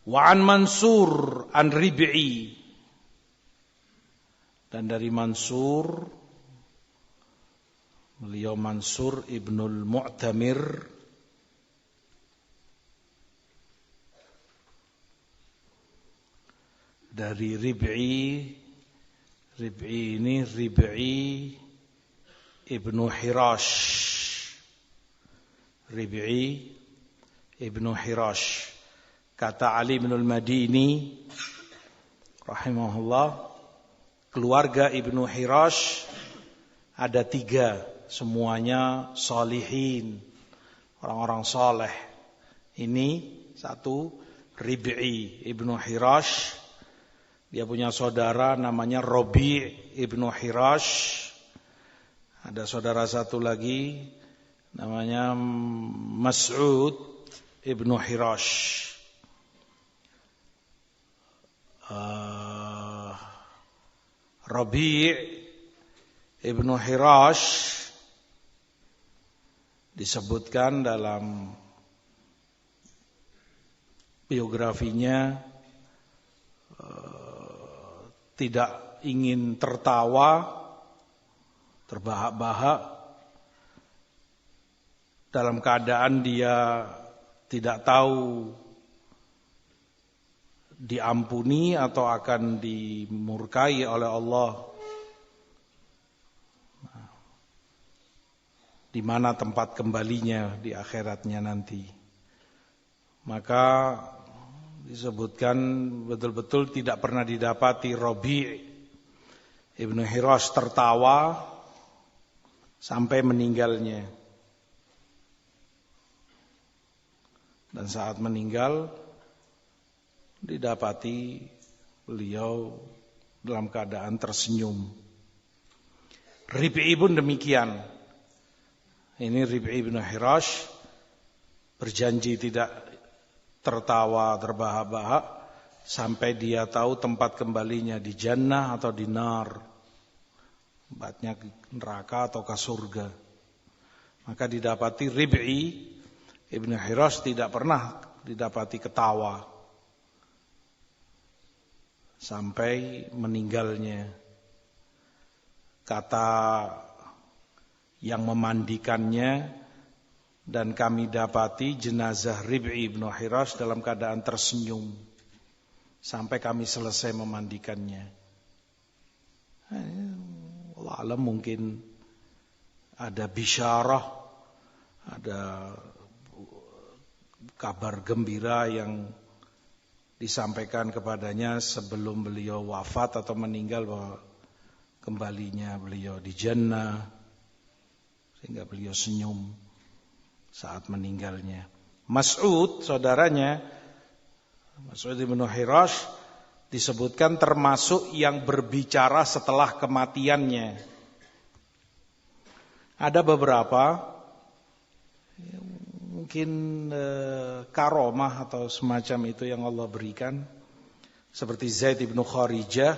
Wa an Mansur an Rib'i, dan dari Mansur, beliau Mansur ibnul Mu'tamir, dari Rib'i. Rib'i ini Rib'i ibnu Hirash. Rib'i ibnu Hirash. Kata Ali bin al-Madini rahimahullah, keluarga Ibnu Hirash ada 3, semuanya salihin, orang-orang saleh. Ini satu, Rib'i Ibnu Hirash, dia punya saudara namanya Rabi' Ibnu Hirash. Ada saudara satu lagi namanya Mas'ud Ibnu Hirash. Rabi' Ibnu Hirash disebutkan dalam biografinya tidak ingin tertawa, terbahak-bahak, dalam keadaan dia tidak tahu diampuni atau akan dimurkai oleh Allah, di mana tempat kembalinya di akhiratnya nanti. Maka disebutkan betul-betul tidak pernah didapati Rabi' Ibnu Hirash tertawa sampai meninggalnya. Dan saat meninggal didapati beliau dalam keadaan tersenyum. Rib'i pun demikian. Ini Rib'i bin Hirash berjanji tidak tertawa terbahak-bahak sampai dia tahu tempat kembalinya di jannah atau di nar, tempatnya neraka atau ke surga. Maka didapati Rib'i Ibn Hirash tidak pernah didapati ketawa sampai meninggalnya. Kata yang memandikannya, dan kami dapati jenazah Rib'i bin Hirash dalam keadaan tersenyum sampai kami selesai memandikannya. Allah alam, mungkin ada bisyarah, ada kabar gembira yang disampaikan kepadanya sebelum beliau wafat atau meninggal, bahwa kembalinya beliau di jannah, sehingga beliau senyum saat meninggalnya. Mas'ud, saudaranya Mas'ud bin Hirash, disebutkan termasuk yang berbicara setelah kematiannya. Ada beberapa mungkin karomah atau semacam itu yang Allah berikan, seperti Zaid bin Kharijah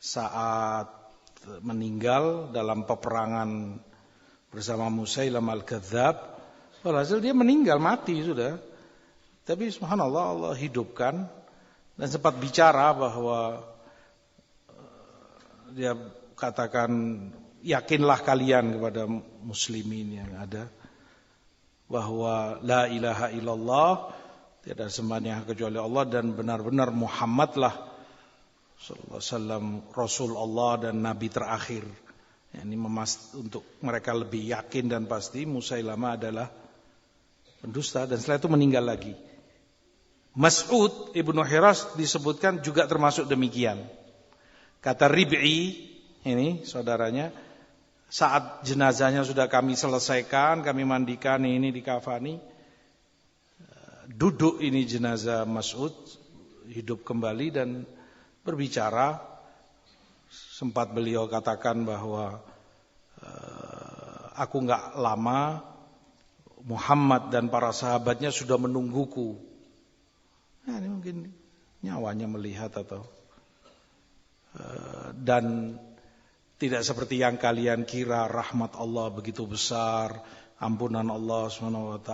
saat meninggal dalam peperangan bersama Musailam al-Kadzab. Walhasil dia meninggal, mati sudah, tapi subhanallah Allah hidupkan dan sempat bicara bahwa dia katakan, yakinlah kalian kepada muslimin yang ada, bahwa la ilaha illallah, tiada sembahan yang kecuali Allah, dan benar-benar Muhammadlah sallallahu alaihi wasallam Rasul Allah dan Nabi terakhir. Ini untuk mereka lebih yakin dan pasti Musailamah adalah pendusta, dan setelah itu meninggal lagi. Mas'ud ibnu Hirash disebutkan juga termasuk demikian. Kata Rib'i, ini saudaranya, saat jenazahnya sudah kami selesaikan, kami mandikan, ini dikafani, duduk ini jenazah Mas'ud, hidup kembali dan berbicara. Sempat beliau katakan bahwa aku enggak lama, Muhammad dan para sahabatnya sudah menungguku. Nah, ini mungkin nyawanya melihat atau dan tidak seperti yang kalian kira, rahmat Allah begitu besar, ampunan Allah SWT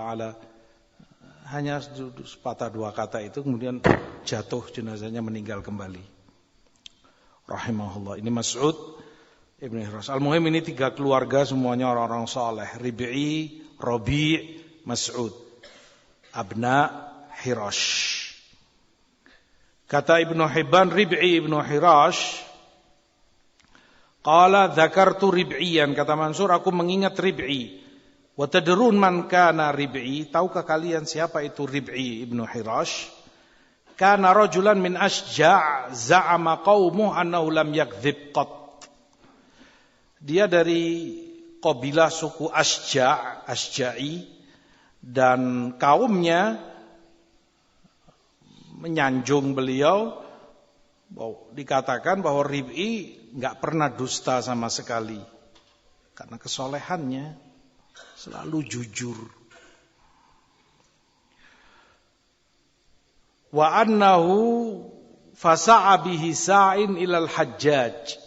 hanya sepatah dua kata itu kemudian jatuh jenazahnya meninggal kembali. Rahimahullah. Ini Mas'ud Ibn Hirash. Al-Muhim ini 3 keluarga semuanya orang-orang saleh. Rib'i, Rabi', Mas'ud. Abna Hirash. Kata Ibnu Hibban, Rib'i Ibnu Hirash, qala dzakartu Rib'iyan, kata Mansur, aku mengingat Rib'i. Wa tadrun man kana Rib'i? Tahukah kalian siapa itu Rib'i Ibnu Hirash? Kana rajulan min Asja' za'ama qaumuhu annahu lam yakdzib qat. Dia dari kabilah suku Asja', Asja'i, dan kaumnya menyanjung beliau, dikatakan bahwa Rib'i enggak pernah dusta sama sekali karena kesolehannya selalu jujur. Wa annahu fasa'a bihi sa'in ilal Hajjaj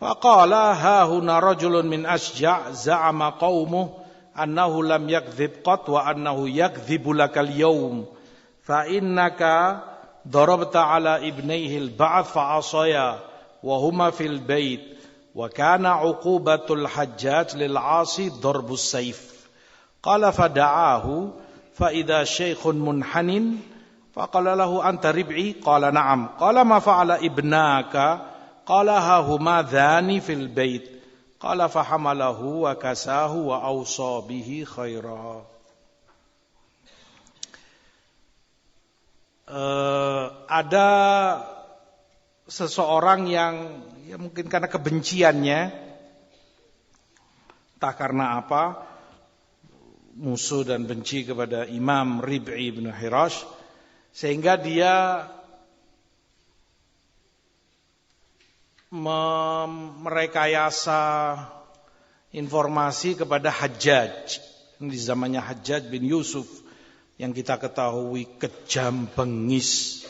faqala ha huna rajulun min Asja' za'ama qaumuhu annahu lam yakdzib qat wa annahu yakdzibu lakal yawm fa innaka darabta ala ibnayhi al-ba'th fa asaya wa huma fil bait wa kana uqubatul Hajjaj lil 'asi darbus sayf qala fada'ahu fa idza shaykhun munhanin fa qala lahu anta Rib'i qala na'am qala ma fa'ala ibnaka qala ha huma dhani fil bait qala fa hamalahu wa kasahu wa awsa bihi khaira. Ada seseorang yang ya mungkin karena kebenciannya, entah karena apa, musuh dan benci kepada Imam Rib'i bin Hirash, sehingga dia merekayasa informasi kepada Hajjaj. Di zamannya Hajjaj bin Yusuf yang kita ketahui kejam, bengis.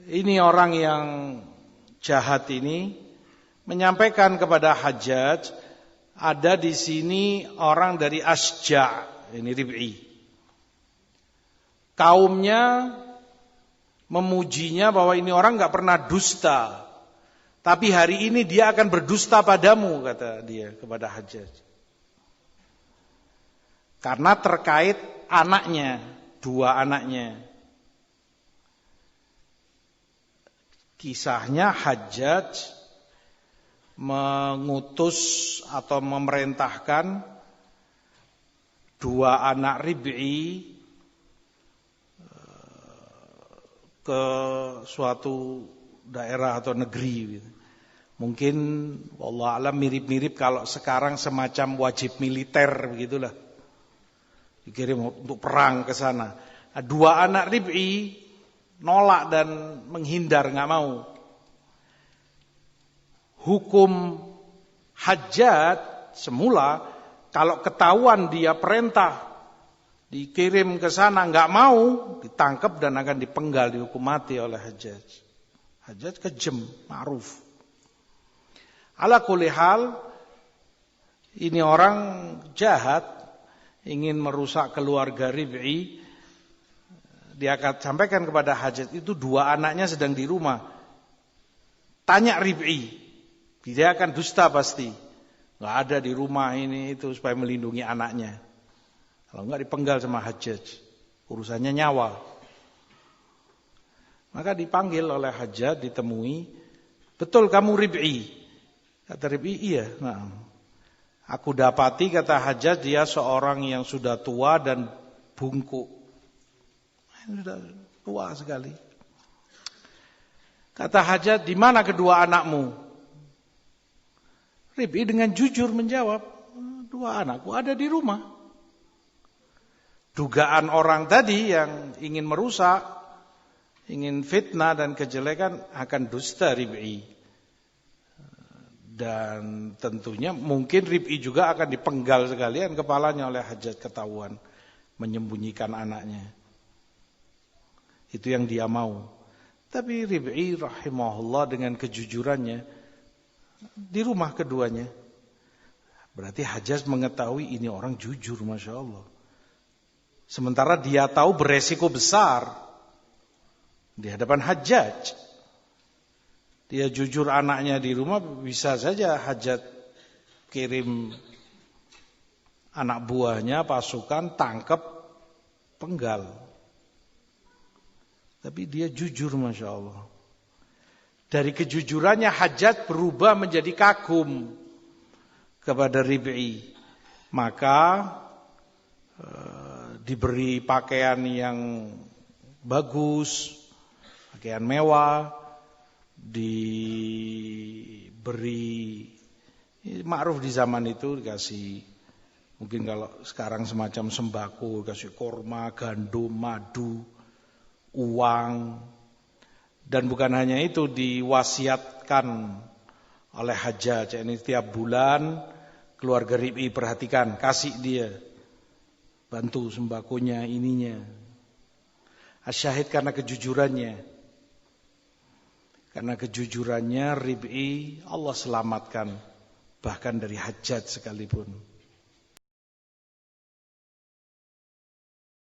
Ini orang yang jahat ini menyampaikan kepada Hajjaj, ada di sini orang dari Asja', ini Rib'i. Kaumnya memujinya bahwa ini orang enggak pernah dusta. Tapi hari ini dia akan berdusta padamu, kata dia kepada Hajjaj. Karena terkait anaknya, 2 anaknya. Kisahnya Hajjaj mengutus atau memerintahkan 2 anak Rib'i ke suatu daerah atau negeri. Mungkin wallah alam mirip-mirip kalau sekarang semacam wajib militer begitulah. Dikirim untuk perang ke sana. 2 anak Rib'i nolak dan menghindar, enggak mau. Hukum Hajjaj semula kalau ketahuan dia perintah dikirim ke sana enggak mau, ditangkap dan akan dipenggal, dihukum mati oleh Hajjaj. Hajjaj kejam, ma'ruf. Ala kulli hal, ini orang jahat, ingin merusak keluarga Rib'i. Dia akan sampaikan kepada Hajjaj, itu 2 anaknya sedang di rumah. Tanya Rib'i, dia akan dusta pasti. Enggak ada di rumah ini itu supaya melindungi anaknya. Kalau enggak dipenggal sama Hajjaj, urusannya nyawa. Maka dipanggil oleh Hajjaj, ditemui, betul kamu Rib'i? Kata Rib'i, iya. Nah, aku dapati, kata Hajjaj, dia seorang yang sudah tua dan bungkuk. Sudah tua sekali. Kata Hajjaj, di mana kedua anakmu? Rib'i dengan jujur menjawab, 2 anakku ada di rumah. Dugaan orang tadi yang ingin merusak, ingin fitnah dan kejelekan akan dusta Rib'i. Dan tentunya mungkin Rib'i juga akan dipenggal sekalian kepalanya oleh Hajjaj ketahuan menyembunyikan anaknya. Itu yang dia mau. Tapi Rib'i rahimahullah dengan kejujurannya di rumah keduanya. Berarti Hajjaj mengetahui ini orang jujur, Masya Allah. Sementara dia tahu beresiko besar di hadapan Hajjaj. Dia jujur anaknya di rumah, bisa saja Hajjaj kirim anak buahnya, pasukan, tangkap, penggal. Tapi dia jujur, Masya Allah. Dari kejujurannya Hajjaj berubah menjadi kagum kepada Rib'i. Maka diberi pakaian yang bagus, pakaian mewah, diberi, ma'ruf di zaman itu dikasih, mungkin kalau sekarang semacam sembako, dikasih korma, gandum, madu, uang. Dan bukan hanya itu, diwasiatkan oleh Hajjaj, ini tiap bulan keluarga Rib'i perhatikan, kasih dia, bantu sembakonya, ininya. Asyahid karena kejujurannya. Karena kejujurannya Rib'i Allah selamatkan, bahkan dari Hajjaj sekalipun.